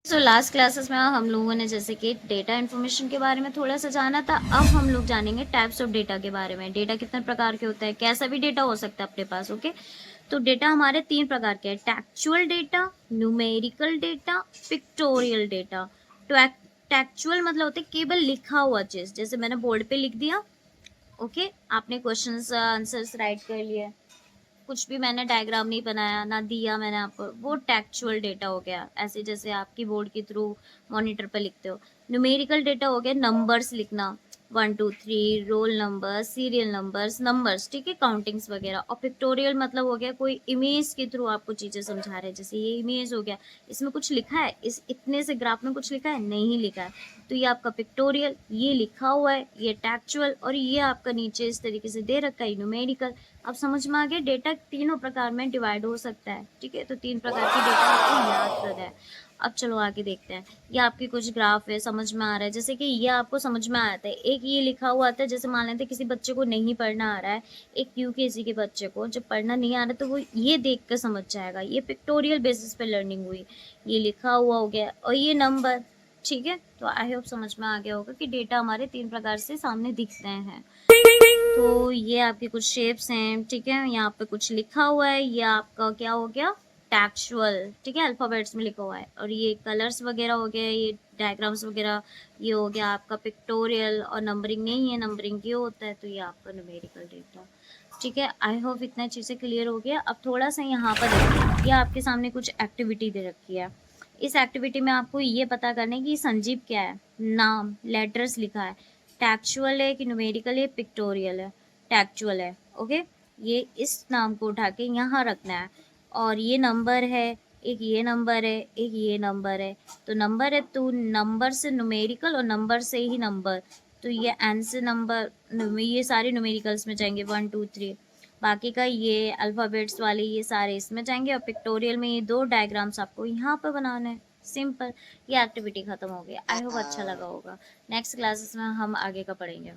Last classes में हम लोगों ने जैसे कि डेटा इन्फॉर्मेशन के बारे में थोड़ा सा जाना था। अब हम लोग जानेंगे टाइप्स ऑफ डेटा के बारे में। डेटा कितने प्रकार के होते हैं, कैसा भी डेटा हो सकता है अपने पास। ओके, तो डेटा हमारे 3 प्रकार के हैं: textual data, numerical data, pictorial data. तो टेक्चुअल मतलब होता है केवल लिखा हुआ चीज, जैसे मैंने बोर्ड पे लिख दिया। ओके, आपने क्वेश्चंस आंसर्स राइट कर लिए, कुछ भी मैंने डायग्राम नहीं बनाया ना दिया मैंने आपको, वो टेक्चुअल डेटा हो गया। ऐसे जैसे आप कीबोर्ड के थ्रू मॉनिटर पर लिखते हो। न्यूमेरिकल डेटा हो गया नंबर्स लिखना, 1 2 3, roll number, serial numbers, numbers, ठीक है, काउंटिंग्स वगैरह। और पिक्टोरियल मतलब हो गया कोई इमेज के थ्रू आपको चीजें समझा रहे हैं, जैसे ये इमेज हो गया, इसमें कुछ लिखा है, इस इतने से ग्राफ में कुछ लिखा है, नहीं लिखा है, तो ये आपका पिक्टोरियल। ये लिखा हुआ है, ये टेक्चुअल, और ये आपका नीचे इस तरीके से दे रखा है न्यूमेरिकल। अब समझ में आ गया, डेटा तीनों प्रकार में डिवाइड हो सकता है, ठीक है। तो 3 प्रकार की डेटा आपको याद करना है। अब चलो आगे देखते हैं। ये आपकी कुछ ग्राफ है, समझ में आ रहा है, जैसे कि ये आपको समझ में आता है। एक ये लिखा हुआ आता है, जैसे मान लेते हैं किसी बच्चे को नहीं पढ़ना आ रहा है, एक यूकेजी के बच्चे को जब पढ़ना नहीं आ रहा तो वो ये देख कर समझ जाएगा, ये पिक्टोरियल बेसिस पे लर्निंग हुई। ये लिखा हुआ हो गया, और ये नंबर, ठीक है। तो आई होप समझ में आ गया होगा कि डेटा हमारे 3 प्रकार से सामने दिखते हैं। तो ये आपके कुछ शेप्स हैं, ठीक है। यहाँ पे कुछ लिखा हुआ है, ये आपका क्या हो गया, टेक्सचुअल, ठीक है, अल्फाबेट्स में लिखा हुआ है। और ये कलर्स वगैरह हो गया, ये डायग्राम्स वगैरह, ये हो गया आपका पिक्टोरियल। और नंबरिंग नहीं है, नंबरिंग ये होता है, तो ये आपका न्यूमेरिकल डेटा, ठीक है। आई होप इतना चीज़ें क्लियर हो गया। अब थोड़ा सा यहाँ पर देखिए, ये आपके सामने कुछ एक्टिविटी दे रखी है। इस एक्टिविटी में आपको ये पता करना है कि संजीव क्या है, नाम, लेटर्स लिखा है, टेक्चुअल है कि न्यूमेरिकल है, पिक्टोरियल है। टेक्चुअल है, ओके। ये इस नाम को उठा के यहाँ रखना है। और ये नंबर है, एक ये नंबर है, एक ये नंबर है। तो नंबर है तो नंबर से न्यूमेरिकल, और नंबर से ही नंबर, तो ये एन से नंबर, ये सारे न्यूमेरिकल्स में जाएंगे 1 2 3। बाकी का ये अल्फ़ाबेट्स वाले ये सारे इसमें जाएंगे। और पिक्टोरियल में ये 2 डायग्राम्स आपको यहाँ पर बनाना है, सिंपल। ये एक्टिविटी खत्म हो गई। आई होप अच्छा लगा होगा। नेक्स्ट क्लासेस में हम आगे का पढ़ेंगे।